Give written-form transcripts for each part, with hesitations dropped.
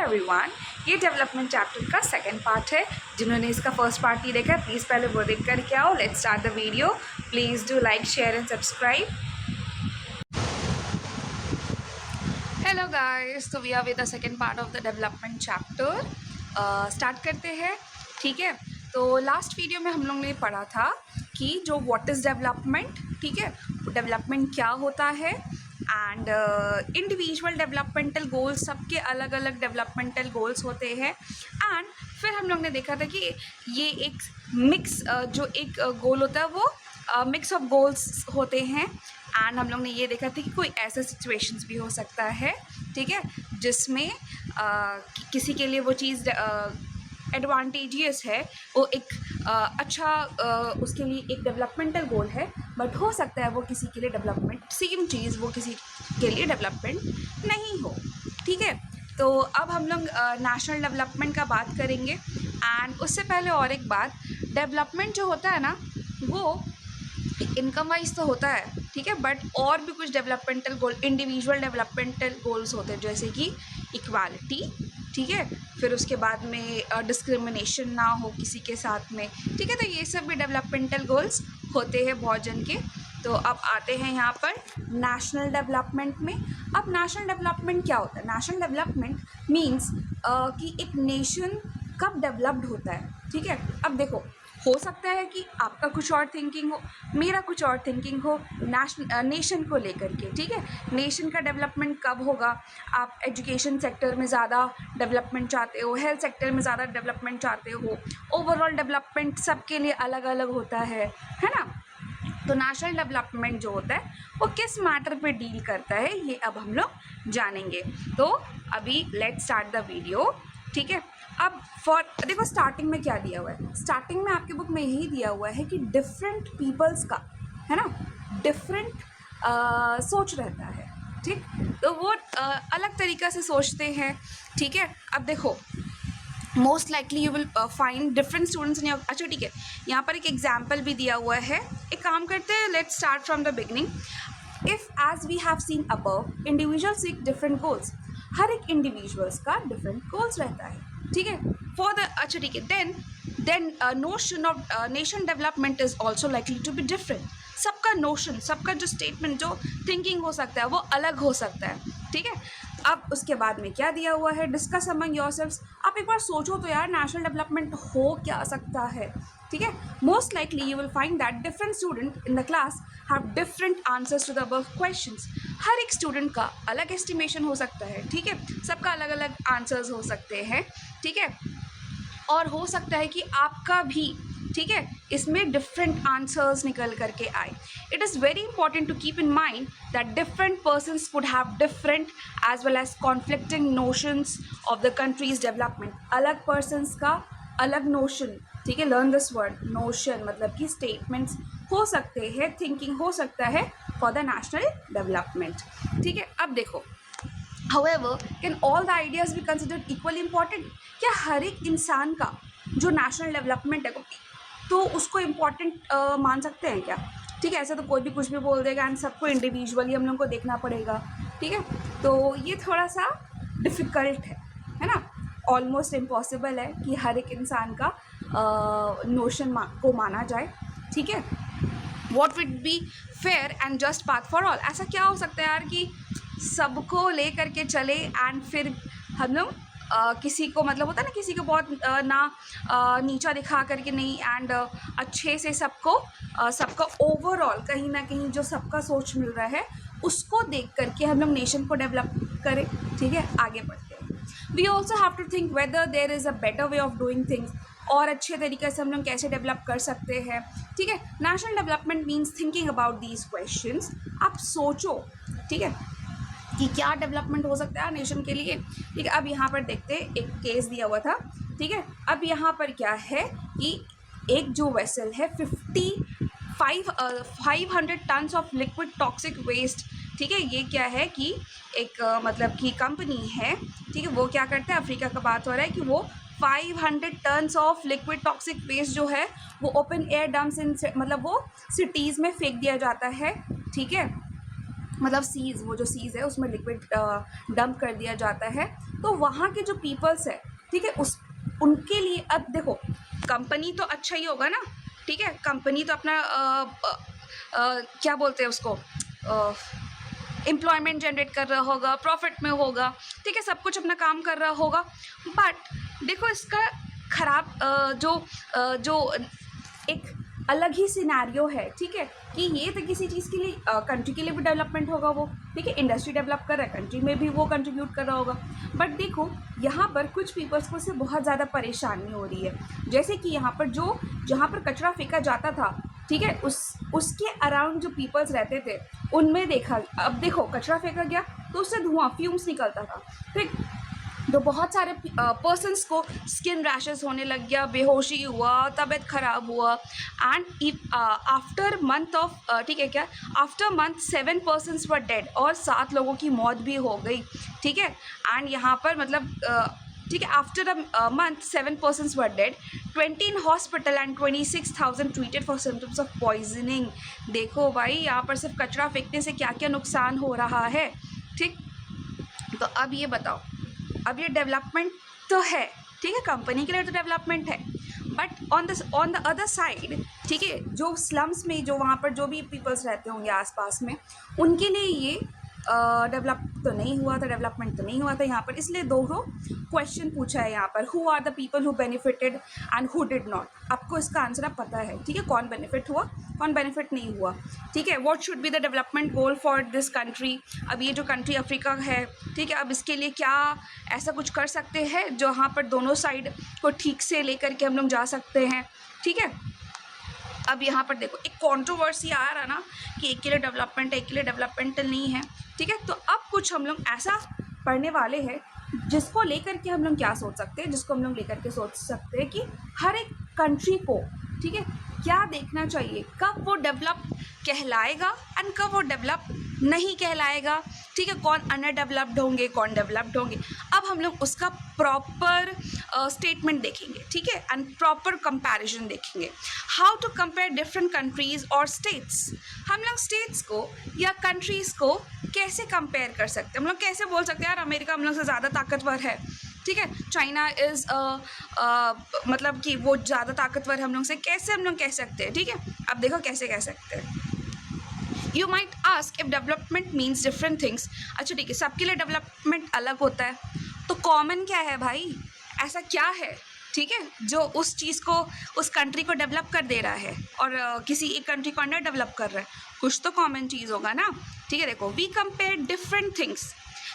Everyone, ये development chapter का second part है। जिन्होंने इसका फर्स्ट पार्ट नहीं देखा प्लीज़ पहले वो देख कर के आओ। Let's start the video. Please do like, share and subscribe. Hello guys, तो we are with the second part of the development chapter. Start करते हैं, ठीक है। तो लास्ट वीडियो में हम लोग ने पढ़ा था कि जो व्हाट इज़ डेवलपमेंट, ठीक है, डेवलपमेंट क्या होता है एंड इंडिविजुअल डेवलपमेंटल गोल्स, सबके अलग अलग डेवलपमेंटल गोल्स होते हैं। एंड फिर हम लोग ने देखा था कि ये एक मिक्स जो एक गोल होता है वो मिक्स ऑफ गोल्स होते हैं। एंड हम लोग ने ये देखा था कि कोई ऐसा सिचुएशंस भी हो सकता है, ठीक है, जिसमें किसी के लिए वो चीज़ एडवांटेजियस है, वो एक अच्छा उसके लिए एक डेवलपमेंटल गोल है, बट हो सकता है वो किसी के लिए डेवलपमेंट, सेम चीज़ वो किसी के लिए डेवलपमेंट नहीं हो, ठीक है। तो अब हम लोग नेशनल डेवलपमेंट का बात करेंगे। एंड उससे पहले और एक बात, डेवलपमेंट जो होता है ना वो इनकम वाइज तो होता है, ठीक है, बट और भी कुछ डेवलपमेंटल गोल, इंडिविजुअल डेवलपमेंटल गोल्स होते हैं, जैसे कि इक्वालिटी, ठीक है, फिर उसके बाद में डिस्क्रिमिनेशन ना हो किसी के साथ में, ठीक है। तो ये सब भी डेवलपमेंटल गोल्स होते हैं बहुत जन के। तो अब आते हैं यहाँ पर नेशनल डेवलपमेंट में। अब नेशनल डेवलपमेंट क्या होता है? नेशनल डेवलपमेंट मीन्स कि एक नेशन कब डेवलप्ड होता है, ठीक है। अब देखो, हो सकता है कि आपका कुछ और थिंकिंग हो, मेरा कुछ और थिंकिंग हो नेशन को लेकर के, ठीक है। नेशन का डेवलपमेंट कब होगा? आप एजुकेशन सेक्टर में ज़्यादा डेवलपमेंट चाहते हो, हेल्थ सेक्टर में ज़्यादा डेवलपमेंट चाहते हो, ओवरऑल डेवलपमेंट सबके लिए अलग अलग होता है ना। तो नेशनल डेवलपमेंट जो होता है वो किस मैटर पे डील करता है, ये अब हम लोग जानेंगे। तो अभी लेट्स स्टार्ट द वीडियो, ठीक है। अब देखो स्टार्टिंग में क्या दिया हुआ है। स्टार्टिंग में आपके बुक में यही दिया हुआ है कि डिफरेंट पीपल्स का, है ना, डिफरेंट सोच रहता है, ठीक। तो वो अलग तरीक़ा से सोचते हैं, ठीक है। अब देखो, most likely you will find different students in your, अच्छा ठीक है, यहाँ पर एक एग्जाम्पल भी दिया हुआ है। एक काम करते हैं, let's start from the beginning. If as we have seen above, individuals seek different goals. हर एक इंडिविजुअल्स का डिफरेंट गोल्स रहता है, ठीक है। फॉर द, अच्छा ठीक है, then notion of nation development is also likely to be different. सबका नोशन, सबका जो स्टेटमेंट, जो थिंकिंग हो सकता है वो अलग हो सकता है, ठीक है। अब उसके बाद में क्या दिया हुआ है? Discuss among yourselves. आप एक बार सोचो तो यार, नेशनल डेवलपमेंट हो क्या सकता है, ठीक है। Most likely you will find that different student in the class have different answers to the above questions. हर एक स्टूडेंट का अलग एस्टिमेशन हो सकता है, ठीक है, सबका अलग अलग आंसर्स हो सकते हैं, ठीक है। और हो सकता है कि आपका भी, ठीक है, इसमें डिफरेंट आंसर्स निकल करके आए। It is very important to keep in mind that different persons could have different as well as conflicting notions of the country's development. अलग पर्सन्स का अलग नोशन, ठीक है, लर्न दिस वर्ड, नोशन मतलब कि स्टेटमेंट्स हो सकते हैं, थिंकिंग हो सकता है फॉर द नेशनल डेवलपमेंट, ठीक है। अब देखो, However, can all the ideas be considered equally important? क्या हर एक इंसान का जो नेशनल डेवलपमेंट है तो उसको इम्पॉर्टेंट मान सकते हैं क्या? ठीक है, ऐसे तो कोई भी कुछ भी बोल देगा एंड सबको इंडिविजुअली हम लोग को देखना पड़ेगा, ठीक है। तो ये थोड़ा सा डिफ़िकल्ट है ना, ऑलमोस्ट इम्पॉसिबल है कि हर एक इंसान का नोशन को माना जाए, ठीक है। What would be fair and just path for all? ऐसा क्या हो सकता है यार कि सबको ले करके चले एंड फिर हम लोग किसी को, मतलब होता है ना, किसी को बहुत नीचा दिखा करके नहीं, एंड अच्छे से सबका ओवरऑल कहीं ना कहीं जो सबका सोच मिल रहा है उसको देख करके हम लोग नेशन को डेवलप करें, ठीक है। आगे बढ़ते हैं। We also have to think whether there is a better way of doing things. और अच्छे तरीके से हम लोग कैसे डेवलप कर सकते हैं, ठीक है। National development means thinking about these questions. आप सोचो, ठीक है, कि क्या डेवलपमेंट हो सकता है नेशन के लिए, ठीक है। अब यहाँ पर देखते हैं, एक केस दिया हुआ था, ठीक है। अब यहाँ पर क्या है कि एक जो वेसल है 500 tons of liquid toxic waste, ठीक है। ये क्या है कि एक मतलब कि कंपनी है, ठीक है, वो क्या करते हैं, अफ्रीका का बात हो रहा है कि वो 500 tons of liquid toxic waste जो है वो ओपन एयर डम्प्स इन, मतलब वो सिटीज़ में फेंक दिया जाता है, ठीक है। मतलब सीज़, वो जो सीज़ है उसमें लिक्विड डंप कर दिया जाता है तो वहाँ के जो पीपल्स है, ठीक है, उस उनके लिए अब देखो कंपनी तो अच्छा ही होगा ना, ठीक है, कंपनी तो अपना क्या बोलते हैं उसको, एम्प्लॉयमेंट जनरेट कर रहा होगा, प्रॉफिट में होगा, ठीक है, सब कुछ अपना काम कर रहा होगा। बट देखो इसका ख़राब जो एक अलग ही सिनेरियो है, ठीक है, कि ये तो किसी चीज़ के लिए कंट्री के लिए भी डेवलपमेंट होगा वो, ठीक है, इंडस्ट्री डेवलप कर रहा है, कंट्री में भी वो कंट्रीब्यूट कर रहा होगा। बट देखो यहाँ पर कुछ पीपल्स को से बहुत ज़्यादा परेशानी हो रही है, जैसे कि यहाँ पर जहाँ पर कचरा फेंका जाता था, ठीक है, उसके अराउंड जो पीपल्स रहते थे उनमें देखा, अब देखो कचरा फेंका गया तो उससे धुआं फ्यूम्स निकलता था, ठीक, तो बहुत सारे पर्सनस को स्किन रैशेस होने लग गया, बेहोशी हुआ, तबीयत ख़राब हुआ। एंड आफ्टर मंथ ऑफ ठीक है क्या, आफ्टर मंथ 7 पर्सनस वर डेड, और 7 लोगों की मौत भी हो गई, ठीक है। एंड यहाँ पर मतलब ठीक है, after a month 7 persons were dead, 20 in hospital and 26,000 treated for symptoms of poisoning. देखो भाई यहाँ पर सिर्फ कचरा फेंकने से क्या क्या नुकसान हो रहा है, ठीक। तो अब ये बताओ, अब ये डेवलपमेंट तो है, ठीक है, कंपनी के लिए तो डेवलपमेंट है, but on the other side, ठीक है, जो स्लम्स में जो वहाँ पर जो भी पीपल्स रहते होंगे आसपास में, उनके लिए ये डेवलप तो नहीं हुआ था, डेवलपमेंट तो नहीं हुआ था यहाँ पर। इसलिए दो क्वेश्चन पूछा है यहाँ पर, who are the people who benefited and who did not. आपको इसका आंसर अब पता है, ठीक है, कौन बेनिफिट हुआ कौन बेनिफिट नहीं हुआ, ठीक है। What should be the development goal for this country. अब ये जो कंट्री अफ्रीका है, ठीक है, अब इसके लिए क्या ऐसा कुछ कर सकते हैं जहाँ पर दोनों साइड को ठीक से लेकर के हम लोग जा सकते हैं, ठीक है। अब यहाँ पर देखो एक कंट्रोवर्सी आ रहा ना कि एक के लिए डेवलपमेंट है, एक के लिए डेवलपमेंट नहीं है, ठीक है। तो अब कुछ हम लोग ऐसा पढ़ने वाले हैं जिसको लेकर के हम लोग क्या सोच सकते हैं, जिसको हम लोग लेकर के सोच सकते हैं कि हर एक कंट्री को, ठीक है, क्या देखना चाहिए, कब वो डेवलप कहलाएगा एंड कब वो डेवलप नहीं कहलाएगा, ठीक है, कौन अंडर डेवलप्ड होंगे कौन डेवलप्ड होंगे। अब हम लोग उसका प्रॉपर स्टेटमेंट देखेंगे, ठीक है, एंड प्रॉपर कंपैरिजन देखेंगे, how to compare different countries और स्टेट्स। हम लोग स्टेट्स को या कंट्रीज़ को कैसे कंपेयर कर सकते हैं, हम लोग कैसे बोल सकते हैं यार अमेरिका हम लोग से ज़्यादा ताकतवर है, ठीक है, चाइना इज़ मतलब कि वो ज़्यादा ताकतवर हम लोग से, कैसे हम लोग कह सकते हैं, ठीक है। अब देखो कैसे कह सकते हैं। You might ask if development means different things. अच्छा ठीक है, सबके लिए डेवलपमेंट अलग होता है, तो कॉमन क्या है भाई, ऐसा क्या है, ठीक है, जो उस चीज़ को उस कंट्री को डेवलप कर दे रहा है और किसी एक कंट्री को अंडर डेवलप कर रहा है, कुछ तो कॉमन चीज़ होगा ना, ठीक है। देखो we compare different things,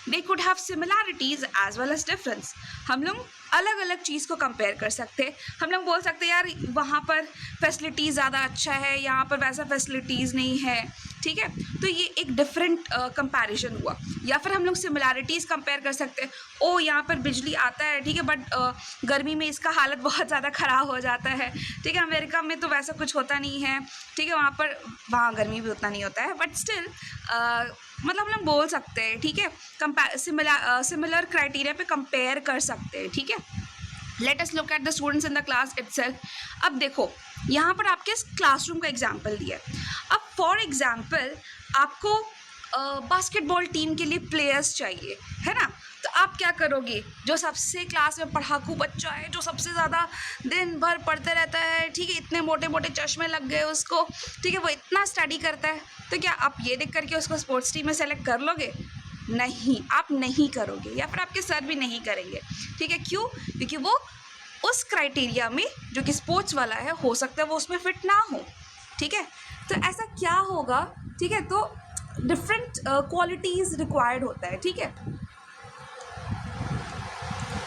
they could have similarities as well as difference. हम लोग अलग अलग चीज़ को कंपेयर कर सकते हैं, हम लोग बोल सकते हैं यार वहाँ पर फैसिलिटीज़ ज़्यादा अच्छा है, यहाँ पर वैसा फैसिलिटीज़ नहीं है, ठीक है, तो ये एक डिफरेंट कंपैरिजन हुआ। या फिर हम लोग सिमिलैरिटीज़ कंपेयर कर सकते हैं, ओ यहाँ पर बिजली आता है, ठीक है, बट गर्मी में इसका हालत बहुत ज़्यादा ख़राब हो जाता है, ठीक है, अमेरिका में तो वैसा कुछ होता नहीं है, ठीक है, वहाँ गर्मी भी उतना नहीं होता है, बट स्टिल मतलब हम लोग बोल सकते हैं, ठीक है, सिमिलर क्राइटेरिया पे कंपेयर कर सकते हैं, ठीक है। Let us look at the students in the class itself. अब देखो यहाँ पर आपके क्लासरूम का एग्जाम्पल दिया है। अब फॉर एग्जाम्पल आपको बास्केटबॉल टीम के लिए प्लेयर्स चाहिए, है ना, तो आप क्या करोगे, जो सबसे क्लास में पढ़ाकू बच्चा है, जो सबसे ज़्यादा दिन भर पढ़ते रहता है, ठीक है, इतने मोटे मोटे चश्मे लग गए उसको, ठीक है, वो इतना स्टडी करता है, तो क्या आप ये देख करके उसको स्पोर्ट्स टीम में सेलेक्ट कर लोगे? नहीं, आप नहीं करोगे, या फिर आपके सर भी नहीं करेंगे, ठीक है। क्यों? क्योंकि वो उस क्राइटेरिया में जो कि स्पोर्ट्स वाला है, हो सकता है वो उसमें फिट ना हो, ठीक है। तो ऐसा क्या होगा, ठीक है, तो डिफरेंट क्वालिटीज़ रिक्वायर्ड होता है, ठीक है।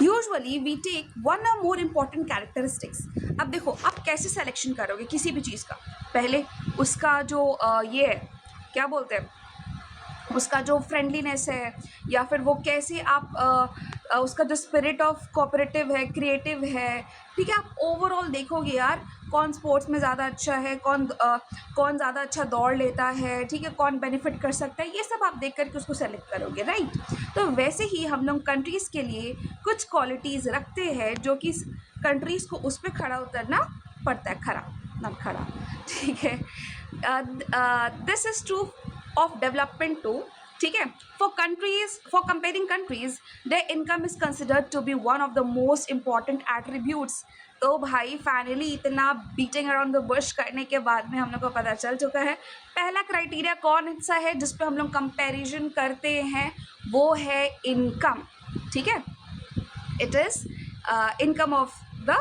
यूजुअली वी टेक वन और मोर इम्पॉर्टेंट कैरेक्टरिस्टिक्स। अब देखो आप कैसे सिलेक्शन करोगे किसी भी चीज़ का, पहले उसका जो ये है, क्या बोलते हैं, उसका जो फ्रेंडलीनेस है, या फिर वो कैसे आप उसका जो स्पिरिट ऑफ कोऑपरेटिव है, क्रिएटिव है, ठीक है, आप ओवरऑल देखोगे यार कौन स्पोर्ट्स में ज़्यादा अच्छा है, कौन ज़्यादा अच्छा दौड़ लेता है, ठीक है, कौन बेनिफिट कर सकता है, ये सब आप देख करके उसको सेलेक्ट करोगे, राइट। तो वैसे ही हम लोग कंट्रीज़ के लिए कुछ क्वालिटीज़ रखते हैं जो कि कंट्रीज़ को उस पर खड़ा उतरना पड़ता है, खड़ा, ठीक है। This is true of development too, ठीक है। For comparing countries their income is considered to be one of the most important attributes. तो भाई फाइनली इतना बीटिंग अराउंड द बुश करने के बाद में हम लोग को पता चल चुका है पहला क्राइटेरिया कौन सा है जिस पे हम लोग कंपैरिजन करते हैं, वो है इनकम। ठीक है, it is income of the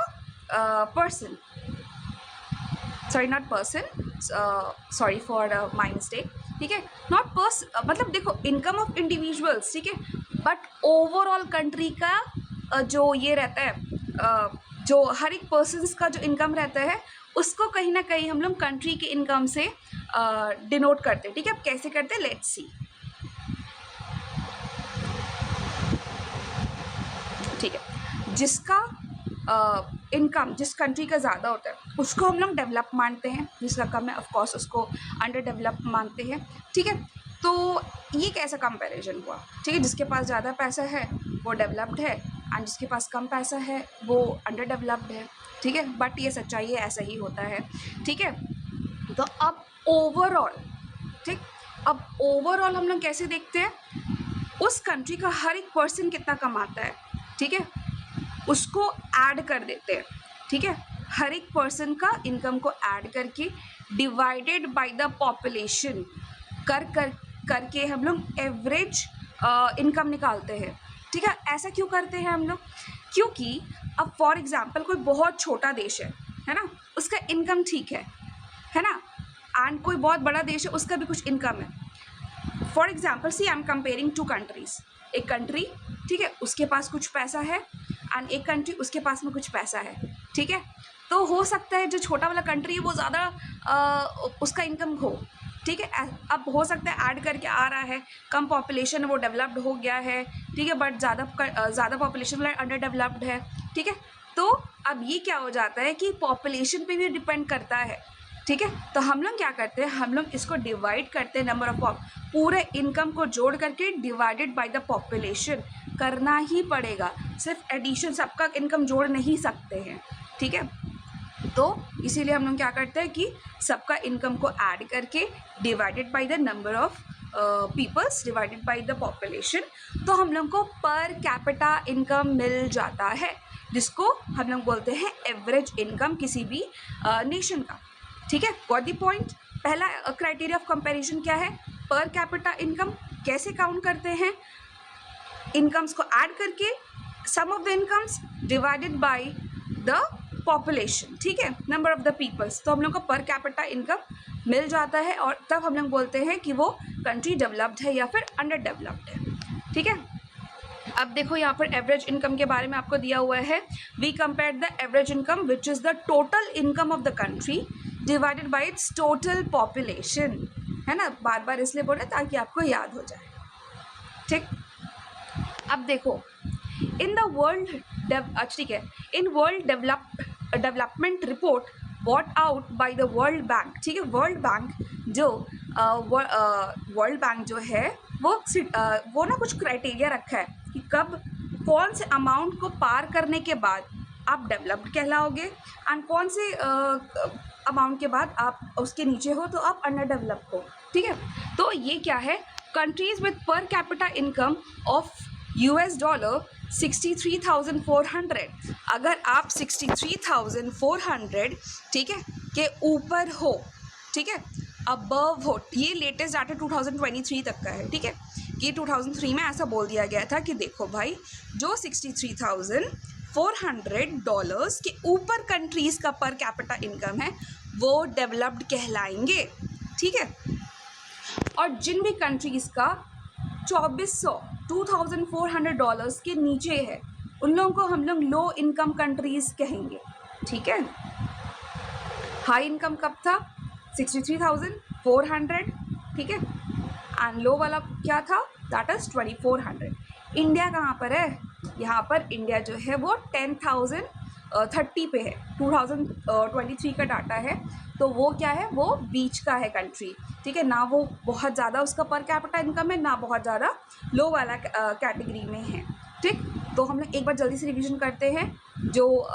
person, sorry not person, sorry for my mistake. ठीक है, नॉट पर्सन मतलब देखो इनकम ऑफ इंडिविजुअल्स, ठीक है, बट ओवरऑल कंट्री का जो ये रहता है, जो हर एक पर्सन्स का जो इनकम रहता है उसको कहीं ना कहीं हम लोग कंट्री के इनकम से डिनोट करते हैं। ठीक है, अब कैसे करते हैं, लेट्स सी। ठीक है, जिसका इनकम जिस कंट्री का ज़्यादा होता है उसको हम लोग डेवलप मानते हैं, जिसका कम है ऑफकोर्स उसको अंडर डेवलप मानते हैं। ठीक है, तो ये कैसा कंपैरिजन हुआ, ठीक है, जिसके पास ज़्यादा पैसा है वो डेवलप्ड है एंड जिसके पास कम पैसा है वो अंडर डेवलप्ड है। ठीक है, बट ये सच्चाई है, ऐसा ही होता है। ठीक है, तो अब ओवरऑल, ठीक, अब ओवरऑल हम लोग कैसे देखते हैं, उस कंट्री का हर एक पर्सन कितना कमाता है, ठीक है, उसको ऐड कर देते हैं। ठीक है, हर एक पर्सन का इनकम को ऐड करके डिवाइडेड बाय द पॉपुलेशन करके हम लोग एवरेज इनकम निकालते हैं। ठीक है, ऐसा क्यों करते हैं हम लोग, क्योंकि अब फॉर एग्जांपल कोई बहुत छोटा देश है ना, उसका इनकम ठीक है ना, एंड कोई बहुत बड़ा देश है उसका भी कुछ इनकम है। For example see I am comparing two countries, एक कंट्री, ठीक है, उसके पास कुछ पैसा है एंड एक कंट्री उसके पास में कुछ पैसा है। ठीक है, तो हो सकता है जो छोटा वाला कंट्री है वो ज़्यादा उसका इनकम हो। ठीक है, अब हो सकता है ऐड करके आ रहा है, कम पॉपुलेशन है वो डेवलप्ड हो गया है। ठीक है, बट ज़्यादा पॉपुलेशन वाला अंडर डेवलप्ड है। ठीक है, तो अब ये क्या हो जाता है कि पॉपुलेशन पे भी डिपेंड करता है। ठीक है, तो हम लोग क्या करते हैं, हम लोग इसको डिवाइड करते हैं, नंबर ऑफ पूरे इनकम को जोड़ करके डिवाइडेड बाय द पॉपुलेशन करना ही पड़ेगा, सिर्फ एडिशन सबका इनकम जोड़ नहीं सकते हैं। ठीक है, तो इसीलिए हम लोग क्या करते हैं कि सबका इनकम को ऐड करके divided by the number of peoples divided by the population, तो हम लोग को पर कैपिटा इनकम मिल जाता है, जिसको हम लोग बोलते हैं एवरेज इनकम किसी भी नेशन का। ठीक है, गॉट द पॉइंट। पहला क्राइटेरिया ऑफ कंपैरिजन क्या है, पर कैपिटा इनकम। कैसे काउंट करते हैं, इनकम्स को ऐड करके sum of the incomes divided by the population. ठीक है, नंबर ऑफ द पीपल्स, तो हम लोग को पर कैपिटा इनकम मिल जाता है और तब हम लोग बोलते हैं कि वो कंट्री डेवलप्ड है या फिर अंडर डेवलप्ड है। ठीक है, अब देखो यहाँ पर एवरेज इनकम के बारे में आपको दिया हुआ है, we compare the average income which is the total income of the country divided by its total population, है ना, बार बार इसलिए बोल रहे ताकि आपको याद हो जाए। ठीक, अब देखो इन द वर्ल्ड ठीक है, in world development report brought out by the world bank. ठीक है, वर्ल्ड बैंक जो है वो ना कुछ क्राइटेरिया रखा है कि कब कौन से अमाउंट को पार करने के बाद आप डेवलप्ड कहलाओगे एंड कौन से अमाउंट के बाद आप उसके नीचे हो तो आप अंडर डेवलप हो। ठीक है, तो ये क्या है, कंट्रीज विद पर कैपिटा इनकम ऑफ $63,400, अगर आप 63,400 ठीक है के ऊपर हो, ठीक है, अबव हो, ये लेटेस्ट डाटा 2023 तक का है। ठीक है, कि 2003 में ऐसा बोल दिया गया था कि देखो भाई जो $63,400 के ऊपर कंट्रीज़ का पर कैपिटा इनकम है वो डेवलप्ड कहलाएंगे। ठीक है, और जिन भी कंट्रीज़ का $2,400 के नीचे है उन लोगों को हम लोग लो इनकम कंट्रीज़ कहेंगे। ठीक है, हाई इनकम कब था, 63,400, ठीक है, एंड लो वाला क्या था, दैट इज़ 2,400। इंडिया कहाँ पर है, यहाँ पर इंडिया जो है वो 10,030 पे है, 2023 का डाटा है, तो वो क्या है, वो बीच का है कंट्री। ठीक है, ना वो बहुत ज़्यादा उसका पर कैपिटा इनकम है, ना बहुत ज़्यादा लो वाला कैटेगरी में है। ठीक, तो हम लोग एक बार जल्दी से रिवीजन करते हैं, जो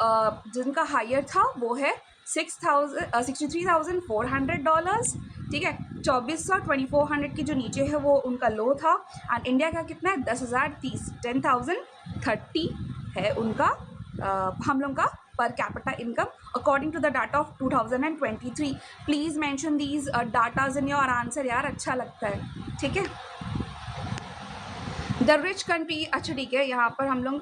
जिनका हायर था वो है $63,400, ठीक है, 2400 2400 के जो नीचे है वो उनका लो था। एंड इंडिया का कितना है 10,030 10,030 है उनका हम लोग का per capita income according to the data of 2023। Please mention these datas in your answer यार, अच्छा लगता है। ठीक है, द रिच कंट्री, अच्छा ठीक है, यहाँ पर हम लोग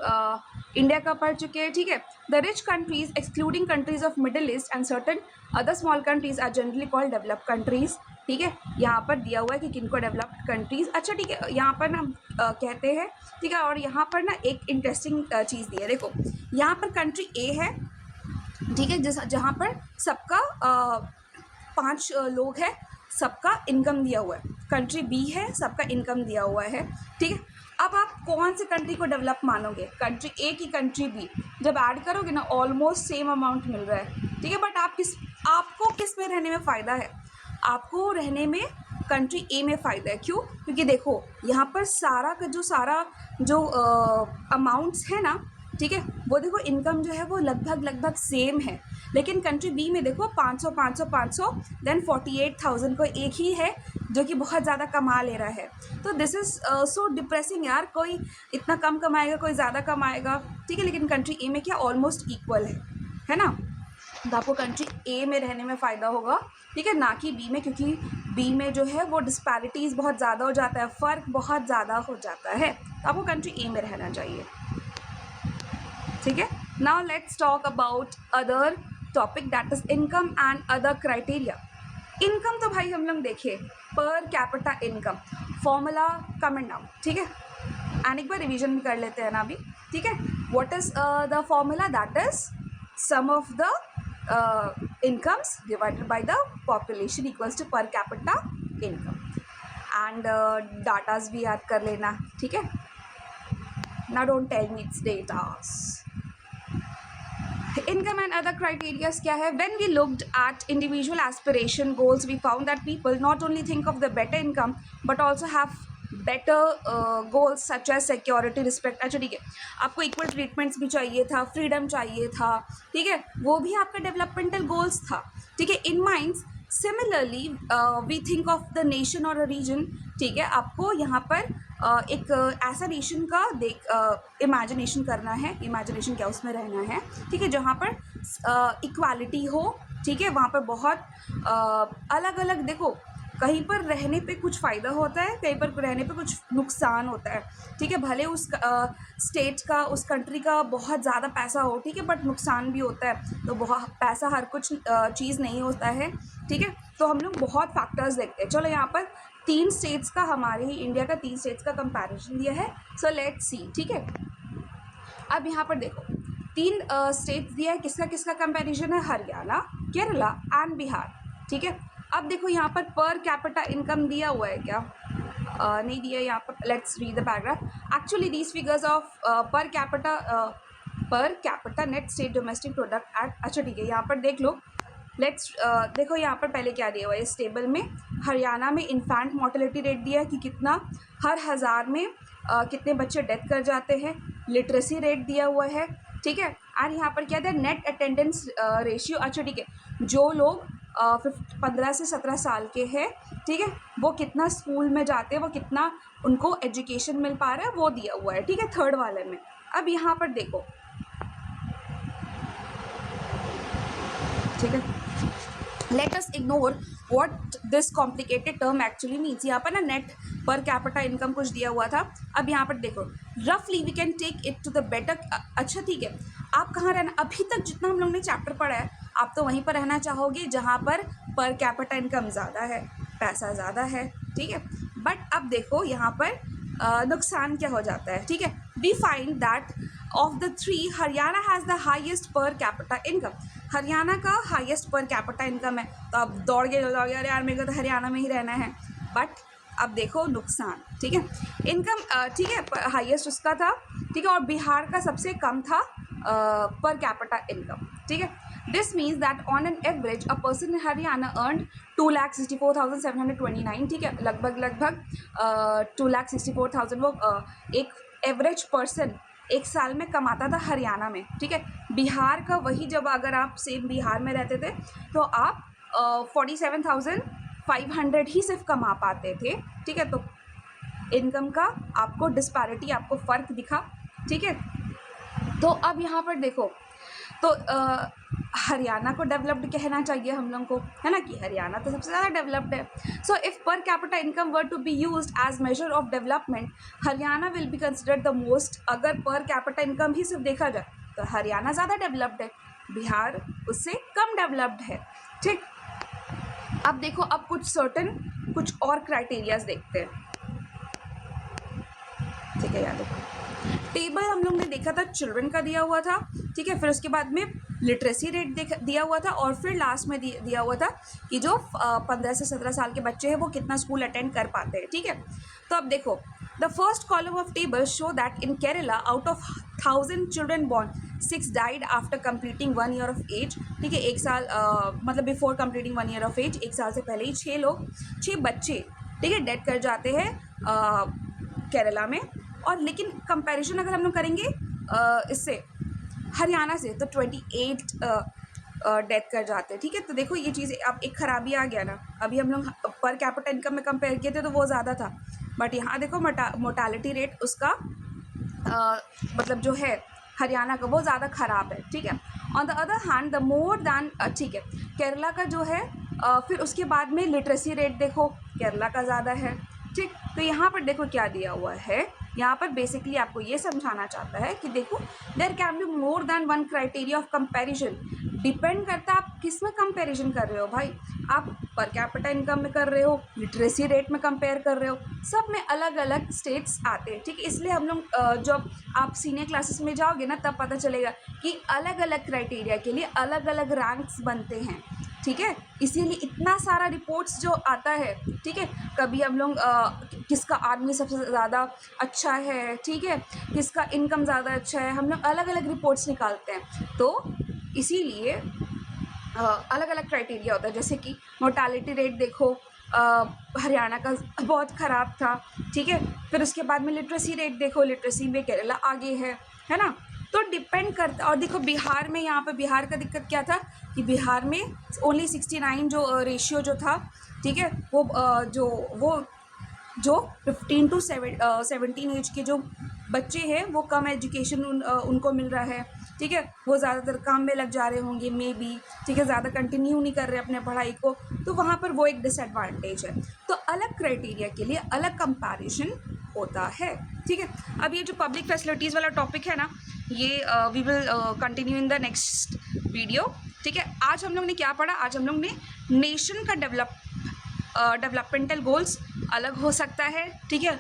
इंडिया का पढ़ चुके हैं। ठीक है, the rich countries excluding countries of middle east and certain other small countries are generally called developed countries. ठीक है, यहाँ पर दिया हुआ है कि किनको डेवलप्ड कंट्रीज, अच्छा ठीक है, यहाँ पर ना कहते हैं। ठीक है, और यहाँ पर ना एक इंटरेस्टिंग चीज़ दी है, देखो यहाँ पर कंट्री ए है। ठीक है, जहाँ पर सबका 5 लोग हैं, सबका इनकम दिया हुआ है। कंट्री बी है, सबका इनकम दिया हुआ है। ठीक है, अब आप कौन से कंट्री को डेवलप मानोगे, कंट्री ए की कंट्री बी? जब ऐड करोगे ना ऑलमोस्ट सेम अमाउंट मिल रहा है। ठीक है, बट आपको किस में रहने में फ़ायदा है? आपको रहने में कंट्री ए में फ़ायदा है। क्यों? क्योंकि देखो यहाँ पर सारा जो अमाउंट्स है ना, ठीक है, वो देखो इनकम जो है वो लगभग सेम है। लेकिन कंट्री बी में देखो 500 500 500 देन 48,000 को एक ही है जो कि बहुत ज़्यादा कमा ले रहा है। तो दिस इज़ सो डिप्रेसिंग यार, कोई इतना कम कमाएगा, कोई ज़्यादा कमाएगा। ठीक है, लेकिन कंट्री ए में क्या ऑलमोस्ट इक्वल है ना। तो आपको कंट्री ए में रहने में फ़ायदा होगा। ठीक है, ना कि बी में, क्योंकि बी में जो है वो डिस्पैरिटीज़ बहुत ज़्यादा हो जाता है, फ़र्क बहुत ज़्यादा हो जाता है। तो आपको कंट्री ए में रहना चाहिए। ठीक है, now let's talk about other topic that is income and other criteria. Income तो भाई हम लोग देखे पर capita income formula comment down. ठीक है, एंड एक बार रिवीजन भी कर लेते हैं ना अभी। ठीक है, what is the formula? That is sum of the incomes divided by the population equals to per capita income. And datas भी याद कर लेना। ठीक है, now don't tell me it's datas. Income and other criteria क्या है? When we looked at individual aspiration goals, we found that people not only think of the better income but also have better goals such as security, respect। अच्छा ठीक है, आपको equal treatments भी चाहिए था, freedom चाहिए था। ठीक है, वो भी आपका डेवलपमेंटल गोल्स था। ठीक है, in minds similarly we think of the nation और अ रीजन। ठीक है, आपको यहाँ पर एक ऐसा नेशन का इमेजिनेशन करना है। इमेजिनेशन क्या, उसमें रहना है। ठीक है, जहाँ पर इक्वालिटी हो। ठीक है, वहाँ पर बहुत अलग अलग, देखो कहीं पर रहने पे कुछ फ़ायदा होता है, कहीं पर रहने पे कुछ नुकसान होता है। ठीक है, भले उस स्टेट का, उस कंट्री का बहुत ज़्यादा पैसा हो, ठीक है, बट नुकसान भी होता है। तो बहुत पैसा हर कुछ चीज़ नहीं होता है। ठीक है, तो हम लोग बहुत फैक्टर्स देखते हैं। चलो यहाँ पर 3 स्टेट्स का, हमारे ही इंडिया का 3 स्टेट्स का कंपैरिजन दिया है। So let's see. ठीक है, अब यहाँ पर देखो 3 स्टेट्स दिया है, किसका किसका कंपैरिजन है? हरियाणा, केरला एंड बिहार। ठीक है, अब देखो यहाँ पर कैपिटा इनकम दिया हुआ है क्या? नहीं दिया यहाँ पर। Let's read the paragraph. Actually these figures of per capita net state domestic product at, अच्छा ठीक है, यहाँ पर देख लो। लेट्स देखो यहाँ पर पहले क्या दिया हुआ है इस टेबल में। हरियाणा में इन्फेंट मोर्टेलिटी रेट दिया है कि कितना, हर 1000 में कितने बच्चे डेथ कर जाते हैं। लिटरेसी रेट दिया हुआ है। ठीक है, और यहाँ पर क्या दिया? Net attendance ratio. अच्छा ठीक है, जो लोग 15 से 17 साल के हैं, ठीक है, वो कितना स्कूल में जाते हैं, वो कितना उनको एजुकेशन मिल पा रहा है, वो दिया हुआ है। ठीक है, थर्ड वाले में। अब यहाँ पर देखो, ठीक है, let us ignore what this complicated term actually means. यहाँ पर ना नेट पर कैपिटा इनकम कुछ दिया हुआ था। अब यहाँ पर देखो, रफली we can take it to the better. अच्छा ठीक है, आप कहाँ रहना, अभी तक जितना हम लोग ने चैप्टर पढ़ा है, आप तो वहीं पर रहना चाहोगे जहाँ पर कैपिटा इनकम ज़्यादा है, पैसा ज़्यादा है। ठीक है, बट अब देखो यहाँ पर नुकसान क्या हो जाता है। ठीक है, we find that of the 3 Haryana has the highest per capita income. Haryana का हाईएस्ट पर कैपिटा इनकम है। तो अब दौड़ के जाओगे, अरे यार मेरे को तो हरियाणा में ही रहना है। बट अब देखो नुकसान। ठीक है, इनकम ठीक है हाईएस्ट उसका था। ठीक है, और बिहार का सबसे कम था पर कैपिटा इनकम। ठीक है, this means that on an average a person in Haryana earn 2,64,729। ठीक है, लगभग 2,64,000 वो एक एवरेज पर्सन एक साल में कमाता था हरियाणा में। ठीक है, बिहार का वही, जब अगर आप सेम बिहार में रहते थे तो आप 47,000 500 ही सिर्फ कमा पाते थे, ठीक है। तो इनकम का आपको डिस्पैरिटी, आपको फ़र्क दिखा, ठीक है। तो अब यहाँ पर देखो, तो हरियाणा को डेवलप्ड कहना चाहिए हम लोग को, है ना, कि हरियाणा तो सबसे ज़्यादा डेवलप्ड है। So if per capita income were to be used as measure of development, Haryana will be considered the most. अगर पर कैपिटा इनकम ही सिर्फ देखा जाए तो हरियाणा ज़्यादा डेवलप्ड है, बिहार उससे कम डेवलप्ड है, ठीक। अब देखो, अब कुछ और क्राइटेरियाज देखते हैं, ठीक है। यार देखो, टेबल हम लोग ने देखा था चिल्ड्रन का दिया हुआ था, ठीक है। फिर उसके बाद में लिटरेसी रेट दिया हुआ था, और फिर लास्ट में दिया हुआ था कि जो 15 से 17 साल के बच्चे हैं वो कितना स्कूल अटेंड कर पाते हैं, ठीक है। तो अब देखो, the first column of table show that in Kerala out of 1000 children born 6 died after completing 1 year of age, ठीक है। 1 साल मतलब before completing 1 year of age, 1 साल से पहले ही 6 बच्चे, ठीक है, डेथ कर जाते हैं केरला में। और लेकिन कंपैरिजन अगर हम लोग करेंगे इससे हरियाणा से, तो 28 डेथ कर जाते हैं, ठीक है। तो देखो, ये चीज़ अब एक खराबी आ गया ना। अभी हम लोग पर कैपिटा इनकम में कंपेयर किए थे तो वो ज़्यादा था, बट यहाँ देखो मोर्टालिटी रेट उसका मतलब जो है हरियाणा का वो ज़्यादा ख़राब है, ठीक है। On the other hand the more than, ठीक है, केरला का जो है फिर उसके बाद में लिटरेसी रेट देखो केरला का ज़्यादा है, ठीक। तो यहाँ पर देखो क्या दिया हुआ है, यहाँ पर बेसिकली आपको ये समझाना चाहता है कि देखो, there can be more than one criteria of comparison. Depend करता है आप किस में कंपैरिजन कर रहे हो भाई। आप पर कैपिटा इनकम में कर रहे हो, लिटरेसी रेट में कंपेयर कर रहे हो, सब में अलग अलग स्टेट्स आते हैं, ठीक है। इसलिए हम लोग जब आप सीनियर क्लासेस में जाओगे ना, तब पता चलेगा कि अलग अलग क्राइटेरिया के लिए अलग अलग रैंक्स बनते हैं, ठीक है। इसीलिए इतना सारा रिपोर्ट्स जो आता है, ठीक है। कभी हम लोग किसका आर्मी सबसे ज़्यादा अच्छा है, ठीक है, किसका इनकम ज़्यादा अच्छा है, हम लोग अलग अलग रिपोर्ट्स निकालते हैं। तो इसीलिए अलग अलग क्राइटेरिया होता है। जैसे कि मोर्टालिटी रेट देखो, हरियाणा का बहुत ख़राब था, ठीक है। फिर उसके बाद में लिटरेसी रेट देखो, लिटरेसी में केरला आगे है ना। तो डिपेंड करता। और देखो बिहार में, यहाँ पे बिहार का दिक्कत क्या था कि बिहार में ओनली 69 जो रेशियो जो था, ठीक है, वो जो 15 टू 17 एज के जो बच्चे हैं वो कम एजुकेशन उनको मिल रहा है, ठीक है। वो ज़्यादातर काम में लग जा रहे होंगे मे बी, ठीक है, ज़्यादा कंटिन्यू नहीं कर रहे अपने पढ़ाई को, तो वहाँ पर वो एक डिसएडवांटेज है। तो अलग क्राइटेरिया के लिए अलग कंपैरिजन होता है, ठीक है। अब ये जो पब्लिक फैसिलिटीज़ वाला टॉपिक है ना, ये we will continue in the next video, ठीक है। आज हम लोग ने क्या पढ़ा? आज हम लोग ने नेशन का डेवलपमेंटल गोल्स अलग हो सकता है, ठीक है।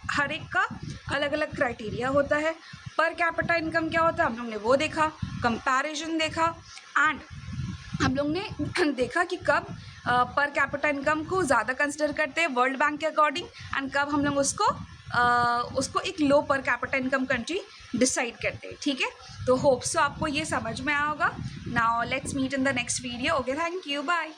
हर एक का अलग अलग क्राइटेरिया होता है। पर कैपिटा इनकम क्या होता है हम लोग ने वो देखा, कंपैरिजन देखा, एंड हम लोग ने देखा कि कब पर कैपिटा इनकम को ज़्यादा कंसिडर करते हैं वर्ल्ड बैंक के अकॉर्डिंग, एंड कब हम लोग उसको एक लो पर कैपिटा इनकम कंट्री डिसाइड करते हैं, ठीक है। तो होप सो आपको ये समझ में आया होगा। Now let's meet in the next video. Okay, thank you, bye.